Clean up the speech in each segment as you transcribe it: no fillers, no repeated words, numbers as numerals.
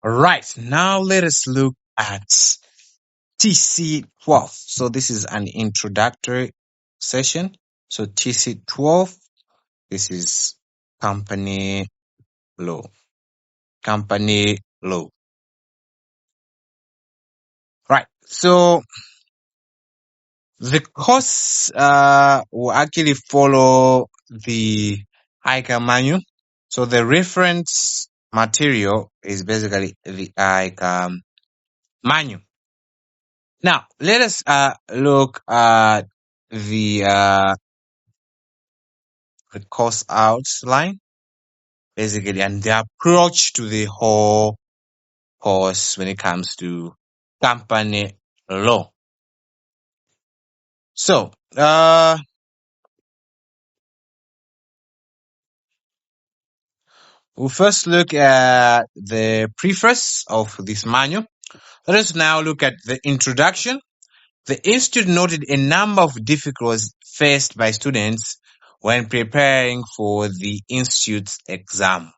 Right, now let us look at TC12. So this is an introductory session. So TC12, this is company law. Company law. Right, so the course will actually follow the ICAM manual. So the reference material is basically the ICAM manual. Now, let us look at the course outline, basically, and the approach to the whole course when it comes to company law. So, we'll first look at the preface of this manual. Let us now look at the introduction. The Institute noted a number of difficulties faced by students when preparing for the Institute's exam.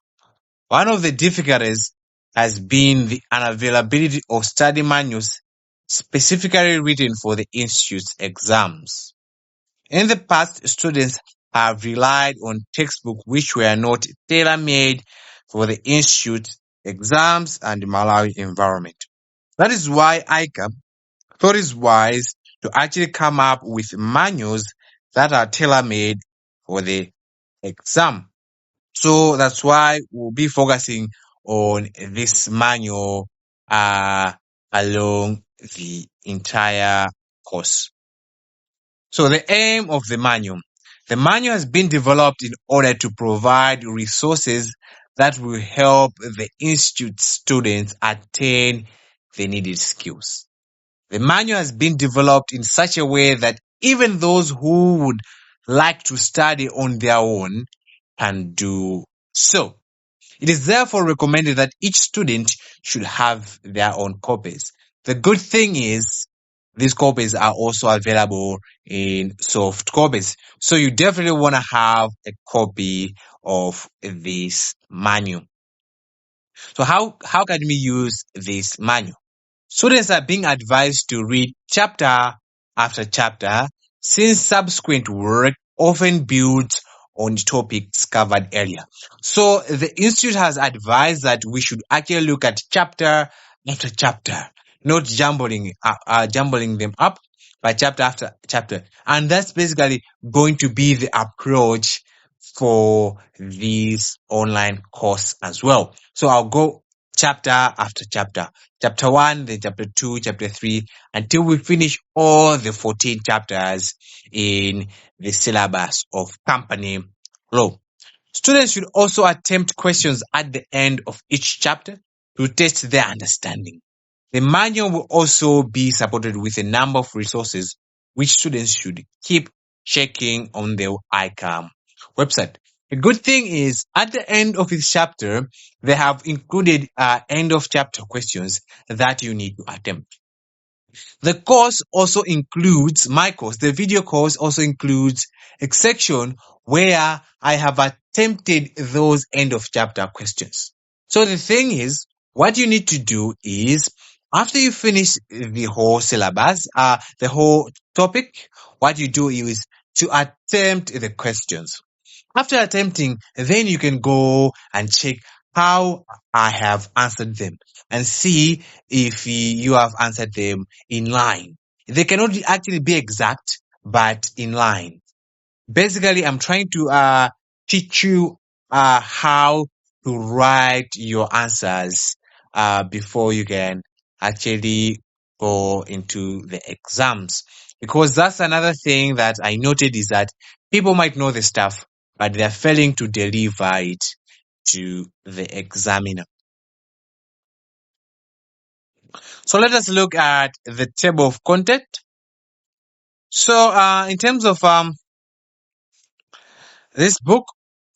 One of the difficulties has been the unavailability of study manuals specifically written for the Institute's exams. In the past, students have relied on textbooks which were not tailor-made for the Institute exams and the Malawi environment. That is why ICAM thought it wise to actually come up with manuals that are tailor-made for the exam. So that's why we'll be focusing on this manual along the entire course. So the aim of the manual. The manual has been developed in order to provide resources that will help the institute students attain the needed skills. The manual has been developed in such a way that even those who would like to study on their own can do so. It is therefore recommended that each student should have their own copies. The good thing is these copies are also available in soft copies. So you definitely want to have a copy of this manual. So how can we use this manual? Students are being advised to read chapter after chapter since subsequent work often builds on topics covered earlier. So the institute has advised that we should actually look at chapter after chapter, not jumbling them up by chapter after chapter. And that's basically going to be the approach for this online course as well. So I'll go chapter after chapter. Chapter 1, then chapter 2, chapter 3, until we finish all the 14 chapters in the syllabus of company law. Students should also attempt questions at the end of each chapter to test their understanding. The manual will also be supported with a number of resources which students should keep checking on the ICAM website. The good thing is, at the end of each chapter, they have included end of chapter questions that you need to attempt. The course also includes, the video course also includes a section where I have attempted those end of chapter questions. So the thing is, what you need to do is, after you finish the whole syllabus, the whole topic, what you do is to attempt the questions. After attempting, then you can go and check how I have answered them and see if you have answered them in line. They cannot actually be exact, but in line. Basically, I'm trying to teach you how to write your answers before you can actually go into the exams. Because that's another thing that I noted is that people might know the stuff, but they're failing to deliver it to the examiner. So let us look at the table of content. So in terms of this book,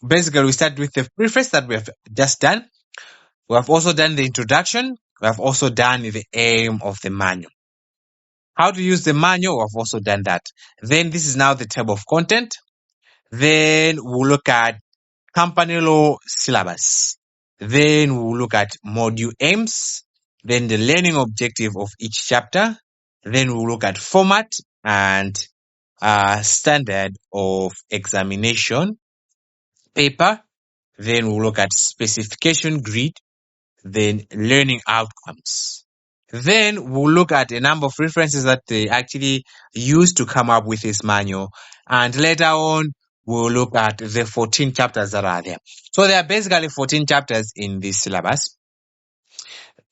basically we start with the preface that we have just done. We have also done the introduction. We have also done the aim of the manual. How to use the manual, we have also done that. Then this is now the table of content. Then we'll look at company law syllabus. Then we'll look at module aims, then the learning objective of each chapter. Then we'll look at format and standard of examination paper. Then we'll look at specification grid, then learning outcomes. Then we'll look at a number of references that they actually used to come up with this manual. And later on, we'll look at the 14 chapters that are there. So there are basically 14 chapters in this syllabus.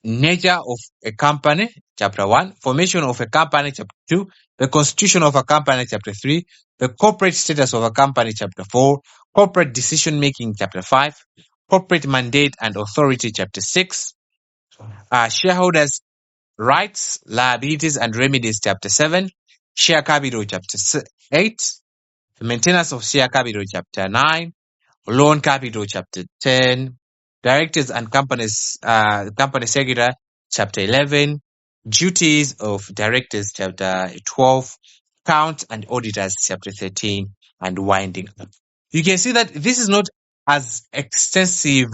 Nature of a company, chapter 1. Formation of a company, chapter 2. The constitution of a company, chapter 3. The corporate status of a company, chapter 4. Corporate decision making, chapter 5. Corporate mandate and authority, chapter 6. Shareholders' rights, liabilities and remedies, chapter 7. Share capital, chapter 8. The maintenance of share capital, chapter 9. Loan capital, chapter 10. Directors and company secretary, chapter 11. Duties of directors, chapter 12. Count and auditors, chapter 13. And winding up. You can see that this is not as extensive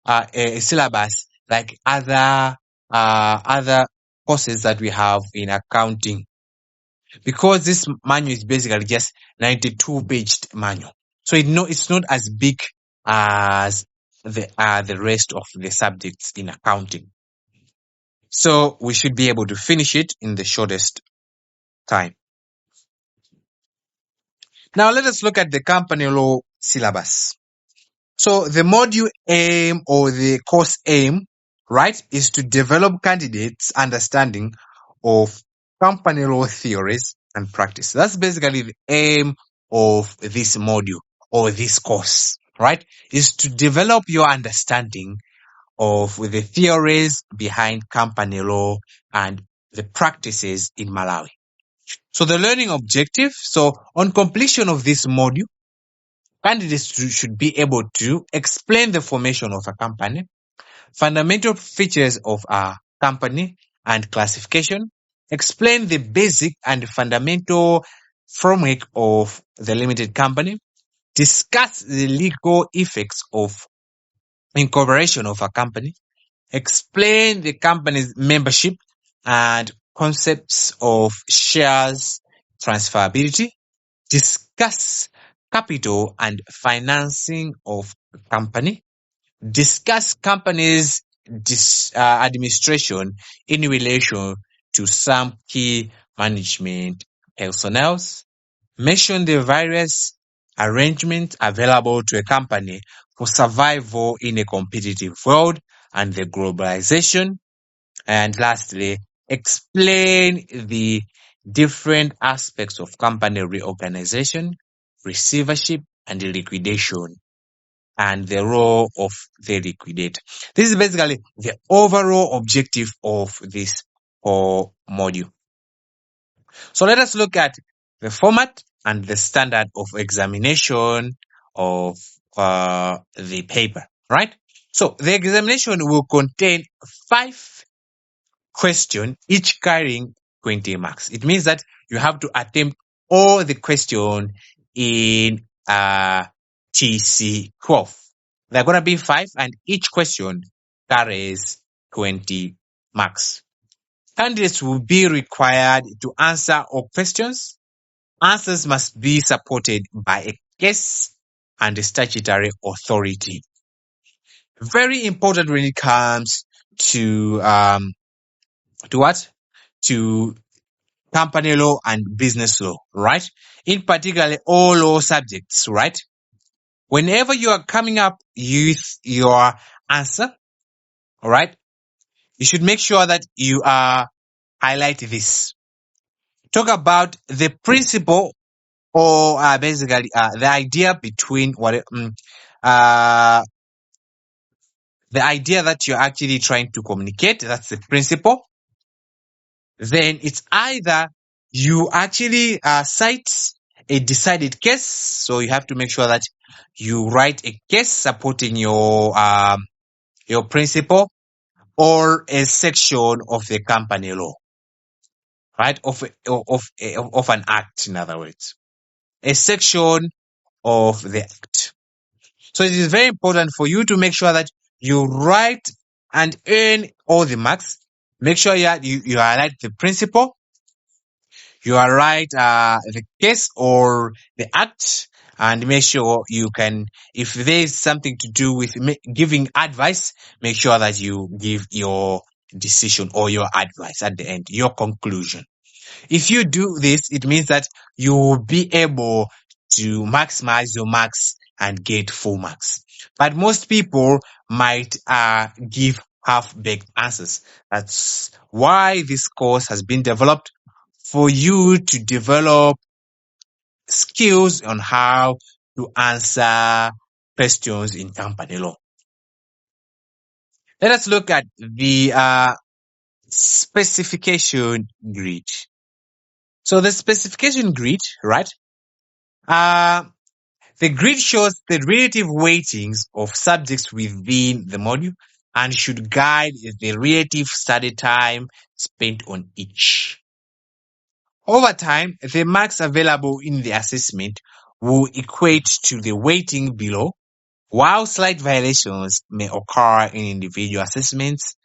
a syllabus like other courses that we have in accounting, because this manual is basically just 92-paged manual. So it's not as big as the rest of the subjects in accounting. So we should be able to finish it in the shortest time. Now let us look at the company law syllabus. So the module aim or the course aim, right, is to develop candidates' understanding of company law theories and practice. That's basically the aim of this module or this course, right, is to develop your understanding of the theories behind company law and the practices in Malawi. So the learning objective, so on completion of this module, candidates should be able to explain the formation of a company, fundamental features of a company and classification, explain the basic and fundamental framework of the limited company, discuss the legal effects of incorporation of a company, explain the company's membership and concepts of shares transferability, discuss capital and financing of a company, discuss company's administration in relation to some key management personnel, mention the various arrangements available to a company for survival in a competitive world and the globalization, and lastly, explain the different aspects of company reorganization, receivership, and liquidation, and the role of the liquidator. This is basically the overall objective of this whole module. So let us look at the format and the standard of examination of the paper, right? So the examination will contain 5 questions, each carrying 20 marks. It means that you have to attempt all the questions in TC12. There are going to be 5 and each question carries 20 marks. Candidates will be required to answer all questions. Answers must be supported by a case and a statutory authority. Very important when it comes to what? To company law and business law, right? In particular, all law subjects, right? Whenever you are coming up with your answer, all right, you should make sure that you highlight this. Talk about the principle or basically the idea between the idea that you're actually trying to communicate. That's the principle. Then it's either you actually cite a decided case, so you have to make sure that you write a case supporting your principle, or a section of the company law, right? Of an act, in other words, a section of the act. So it is very important for you to make sure that you write and earn all the marks. Make sure you highlight the principle, you write the case or the act, and make sure you can, if there is something to do with giving advice, make sure that you give your decision or your advice at the end, your conclusion. If you do this, it means that you will be able to maximize your marks and get full marks. But most people might give half-baked answers. That's why this course has been developed, for you to develop skills on how to answer questions in company law. Let us look at the specification grid. So the specification grid, right? The grid shows the relative weightings of subjects within the module and should guide the relative study time spent on each. Over time, the marks available in the assessment will equate to the weighting below, while slight variations may occur in individual assessments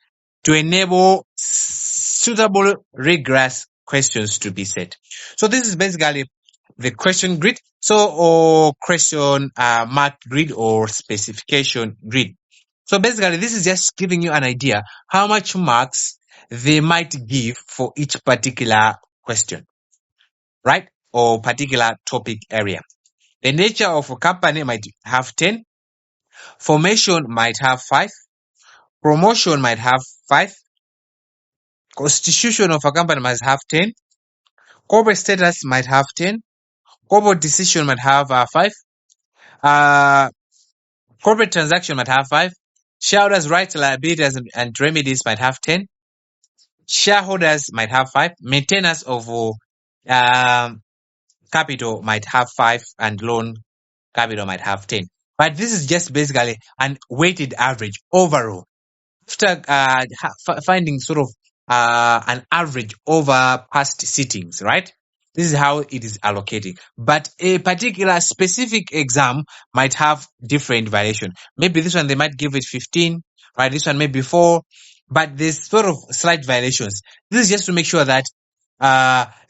to enable suitable rigorous questions to be set. So this is basically the question grid. Or question mark grid or specification grid. So basically, this is just giving you an idea how much marks they might give for each particular question, right? Or particular topic area. The nature of a company might have 10. Formation might have 5. Promotion might have 5. Constitution of a company might have 10. Corporate status might have 10. Corporate decision might have 5. Corporate transaction might have 5. Shareholders' rights, liabilities, and remedies might have 10. Shareholders might have 5. Maintenance of capital might have 5, and loan capital might have 10. But this is just basically an weighted average overall. After finding sort of an average over past sittings, right? This is how it is allocating. But a particular specific exam might have different variation. Maybe this one, they might give it 15, right? This one maybe 4, but there's sort of slight variations. This is just to make sure that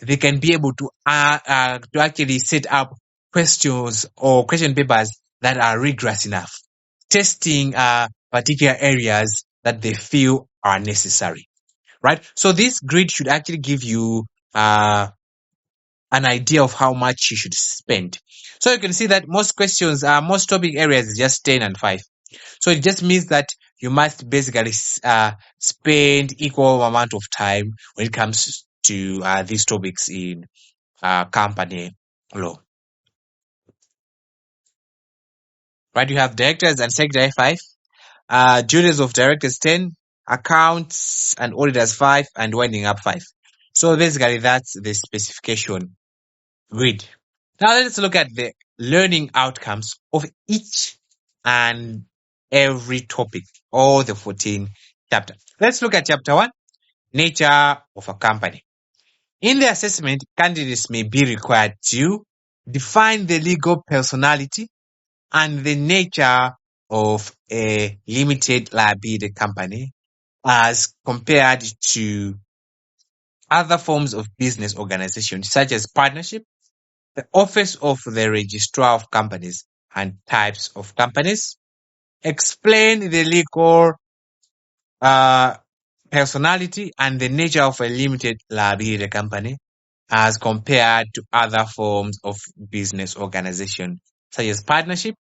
they can be able to actually set up questions or question papers that are rigorous enough, testing particular areas that they feel are necessary, right? So this grid should actually give you an idea of how much you should spend. So you can see that most questions, most topic areas is just 10 and 5. So it just means that you must basically spend equal amount of time when it comes to these topics in company law. Right, you have directors and secretary 5, duties of directors 10, accounts and auditors 5, and winding up 5. So basically that's the specification grid. Now let's look at the learning outcomes of each and every topic, all the 14 chapters. Let's look at chapter 1, nature of a company. In the assessment, candidates may be required to define the legal personality and the nature of a limited liability company as compared to other forms of business organization, such as partnership, the office of the registrar of companies and types of companies. Explain the legal personality and the nature of a limited liability company as compared to other forms of business organization, such as partnership,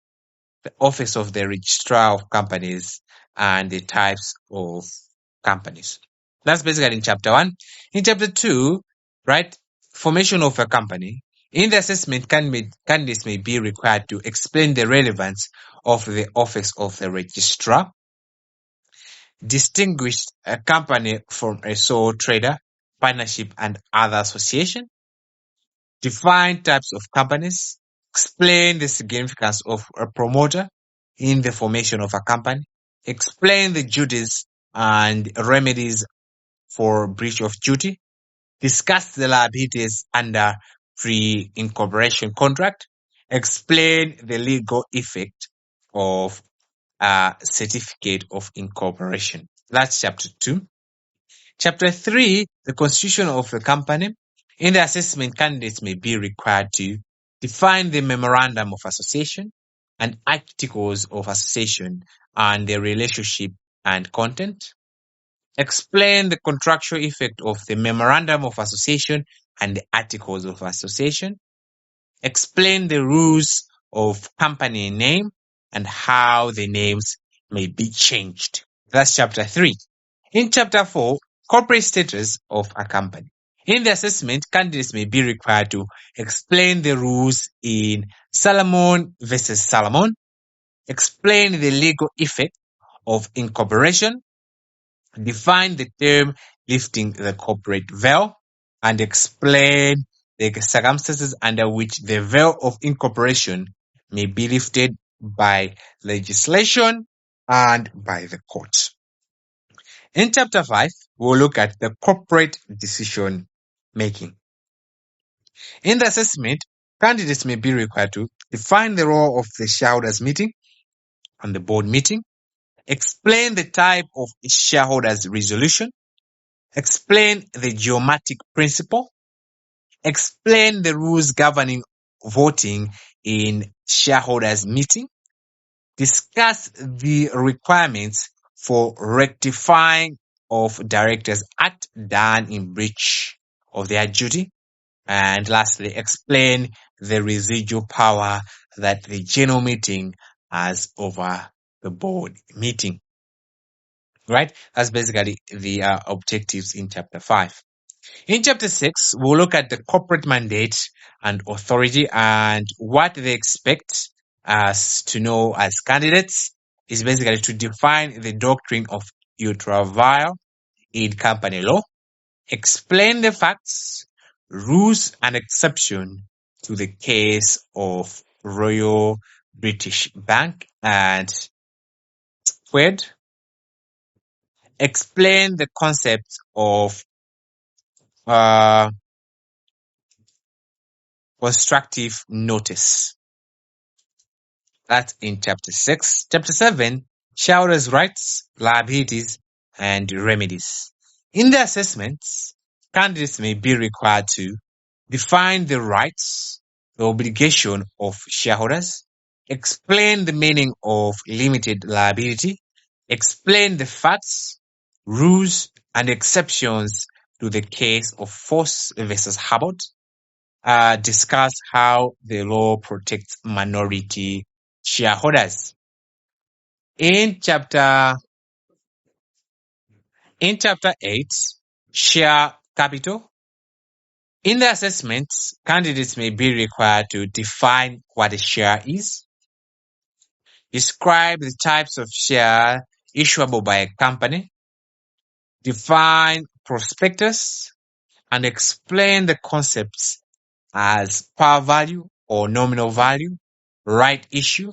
the office of the registrar of companies, and the types of companies. That's basically in chapter 1. In chapter 2, right, formation of a company. In the assessment, candidates may be required to explain the relevance of the office of the registrar, distinguish a company from a sole trader, partnership, and other association, define types of companies, explain the significance of a promoter in the formation of a company, explain the duties and remedies for breach of duty, discuss the liabilities under pre-incorporation contract, explain the legal effect of certificate of incorporation. That's chapter 2. Chapter 3, the constitution of the company. In the assessment, candidates may be required to define the memorandum of association and articles of association and their relationship and content. Explain the contractual effect of the memorandum of association and the articles of association. Explain the rules of company name and how the names may be changed. That's chapter 3. In chapter 4, corporate status of a company. In the assessment, candidates may be required to explain the rules in Salomon versus Salomon, explain the legal effect of incorporation, define the term lifting the corporate veil, and explain the circumstances under which the veil of incorporation may be lifted by legislation and by the court. In chapter 5, we'll look at the corporate decision making. In the assessment, candidates may be required to define the role of the shareholders meeting and the board meeting, explain the type of shareholders resolution, explain the geometric principle, explain the rules governing voting in shareholders meeting, discuss the requirements for rectifying of directors' act done in breach of their duty, and lastly, explain the residual power that the general meeting has over the board meeting. Right? That's basically the objectives in chapter 5. In chapter 6, we'll look at the corporate mandate and authority, and what they expect us to know as candidates is basically to define the doctrine of ultra vires in company law, explain the facts, rules, and exception to the case of Royal British Bank and Squared, explain the concept of constructive notice. That's in chapter 6. Chapter 7, shareholders' rights, liabilities, and remedies. In the assessments, candidates may be required to define the rights, the obligation of shareholders, explain the meaning of limited liability, explain the facts, rules, and exceptions to the case of Foss versus Hubbard, discuss how the law protects minority shareholders. In chapter 8, share capital. In the assessments, candidates may be required to define what a share is, describe the types of share issuable by a company, define prospectus, and explain the concepts as par value or nominal value, right issue,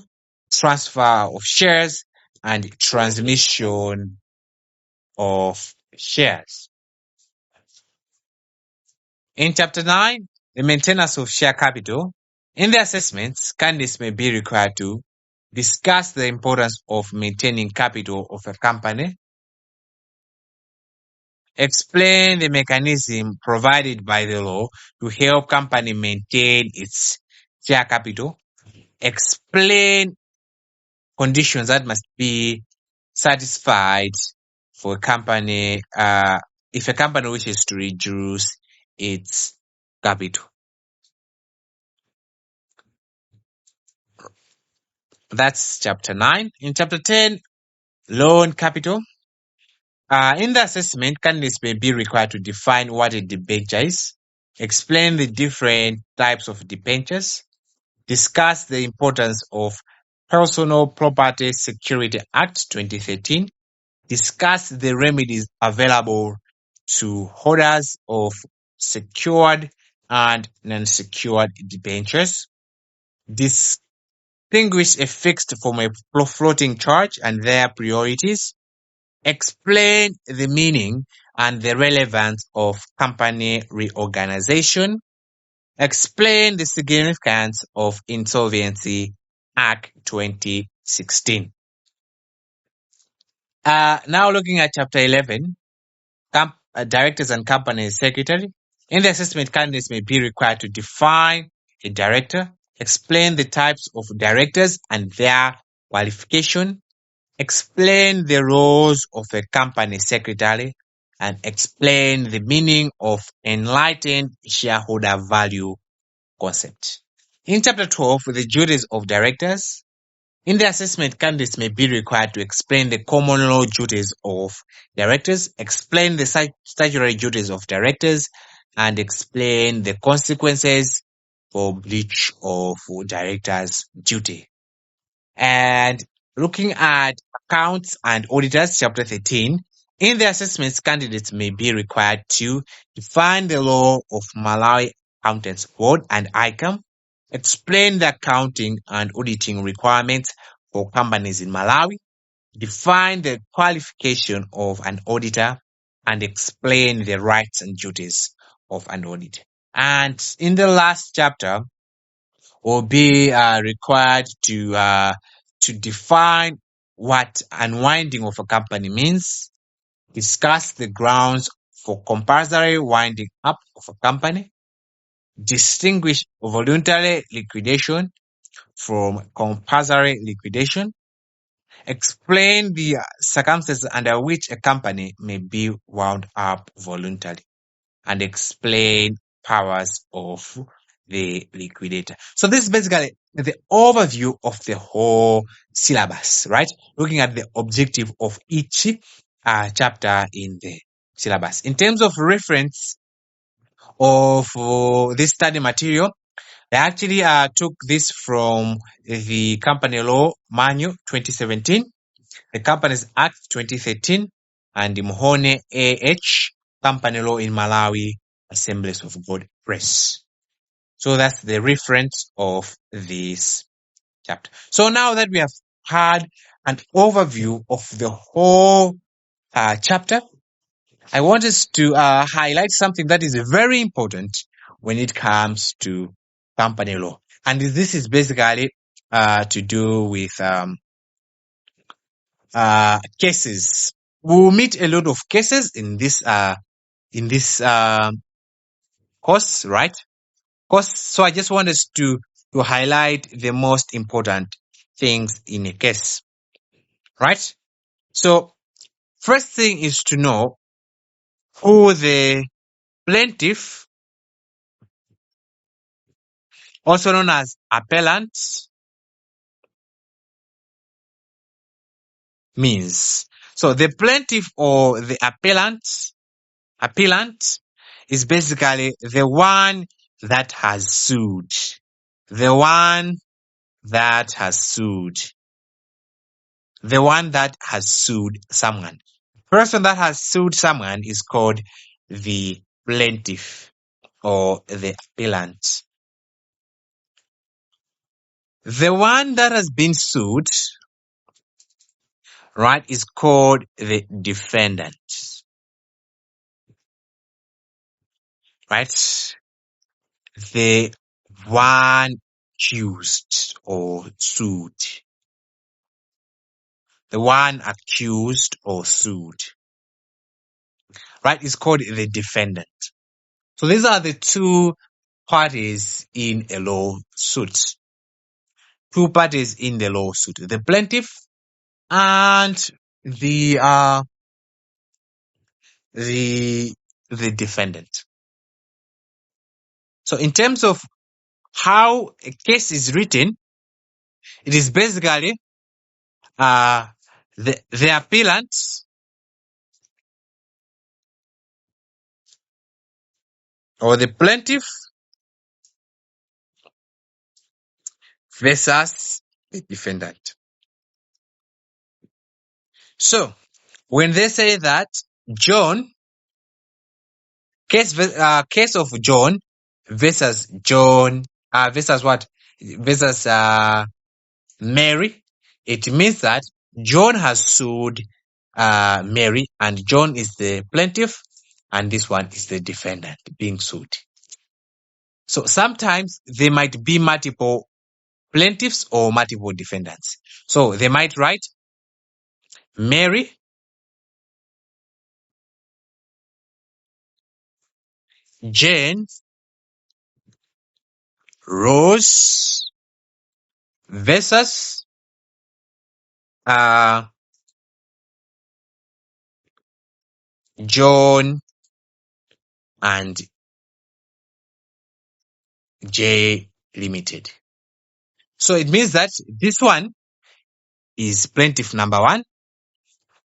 transfer of shares, and transmission of shares. In chapter 9, the maintenance of share capital. In the assessments, candidates may be required to discuss the importance of maintaining capital of a company, explain the mechanism provided by the law to help company maintain its share capital, explain conditions that must be satisfied for a company if a company wishes to reduce its capital. That's chapter 9. In chapter 10, loan capital. In the assessment, candidates may be required to define what a debenture is, explain the different types of debentures, discuss the importance of Personal Property Security Act 2013, discuss the remedies available to holders of secured and non-secured debentures, distinguish a fixed from a floating charge and their priorities, explain the meaning and the relevance of company reorganization, explain the significance of Insolvency Act 2016. Now looking at chapter 11, directors and company secretary. In the assessment, candidates may be required to define a director, explain the types of directors and their qualification, explain the roles of a company secretary, and explain the meaning of enlightened shareholder value concept. In chapter 12, the duties of directors. In the assessment, candidates may be required to explain the common law duties of directors, explain the statutory duties of directors, and explain the consequences for breach of directors' duty. And looking at accounts and auditors, chapter 13, in the assessments, candidates may be required to define the law of Malawi Accountants Board and ICAM, explain the accounting and auditing requirements for companies in Malawi, define the qualification of an auditor, and explain the rights and duties of an auditor. And in the last chapter, will be required to define what unwinding of a company means, discuss the grounds for compulsory winding up of a company, distinguish voluntary liquidation from compulsory liquidation, explain the circumstances under which a company may be wound up voluntarily, and explain powers of the liquidator. So this is basically the overview of the whole syllabus, right? Looking at the objective of each chapter in the syllabus. In terms of reference of this study material, I actually took this from the Company Law Manual 2017, the Companies Act 2013, and the Mohone AH Company Law in Malawi Assemblies of God Press. So that's the reference of this chapter. So now that we have had an overview of the whole chapter, I want us to highlight something that is very important when it comes to company law. And this is basically to do with cases. We'll meet a lot of cases in this course, right? So I just want us to highlight the most important things in a case, right? So first thing is to know who the plaintiff, also known as appellant, means. So the plaintiff or the appellant is basically the one that has sued. The one that has sued. The one that has sued someone. The person that has sued someone is called the plaintiff or the appellant. The one that has been sued, right, is called the defendant. Right? The one accused or sued. The one accused or sued. Right? Is called the defendant. So these are the two parties in a lawsuit. Two parties in the lawsuit. The plaintiff and the defendant. So in terms of how a case is written, it is basically the appellant or the plaintiff versus the defendant. So when they say that John, case of John versus John versus what? Versus Mary, it means that John has sued Mary and John is the plaintiff and this one is the defendant being sued. So sometimes there might be multiple plaintiffs or multiple defendants. So they might write Mary Jane, Rose versus John and J Limited. So it means that this one is plaintiff number 1.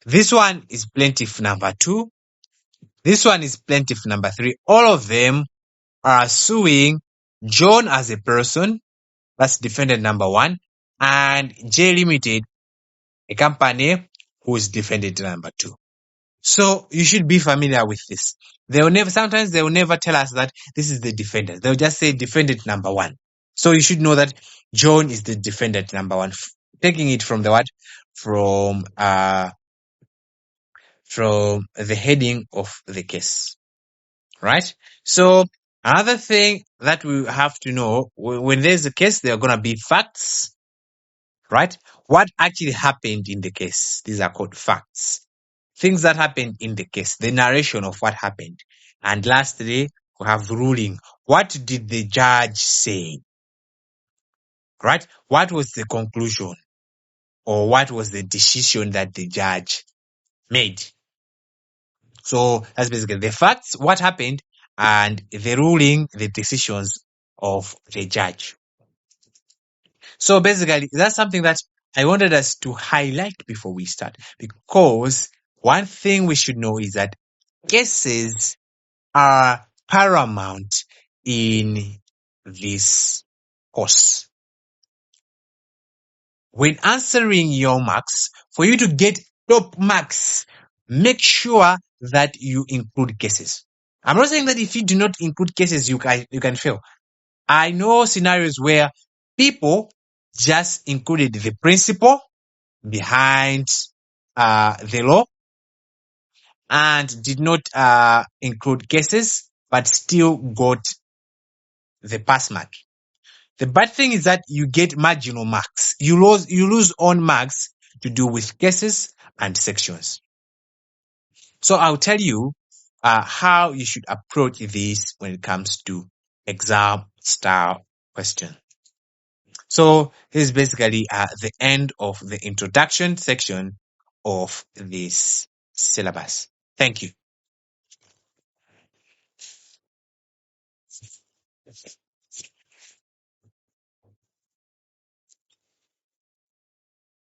This one is plaintiff number 2. This one is plaintiff number 3. All of them are suing John as a person, that's defendant number 1, and J Limited, a company, who is defendant number 2. So you should be familiar with this. Sometimes they will never tell us that this is the defendant. They'll just say defendant number 1. So you should know that John is the defendant number 1. Taking it from the what? From the heading of the case. Right? So another thing that we have to know, when there's a case, there are going to be facts. Right? What actually happened in the case? These are called facts. Things that happened in the case, the narration of what happened. And lastly, we have ruling. What did the judge say? Right? What was the conclusion? Or what was the decision that the judge made? So that's basically the facts, what happened, and the ruling, the decisions of the judge. So basically, that's something that I wanted us to highlight before we start, because one thing we should know is that cases are paramount in this course. When answering your marks, for you to get top marks, make sure that you include cases. I'm not saying that if you do not include cases, you can fail. I know scenarios where people just included the principle behind the law and did not include cases, but still got the pass mark. The bad thing is that you get marginal marks. You lose on marks to do with cases and sections. So I'll tell you how you should approach this when it comes to exam style question. So this is basically the end of the introduction section of this syllabus. Thank you.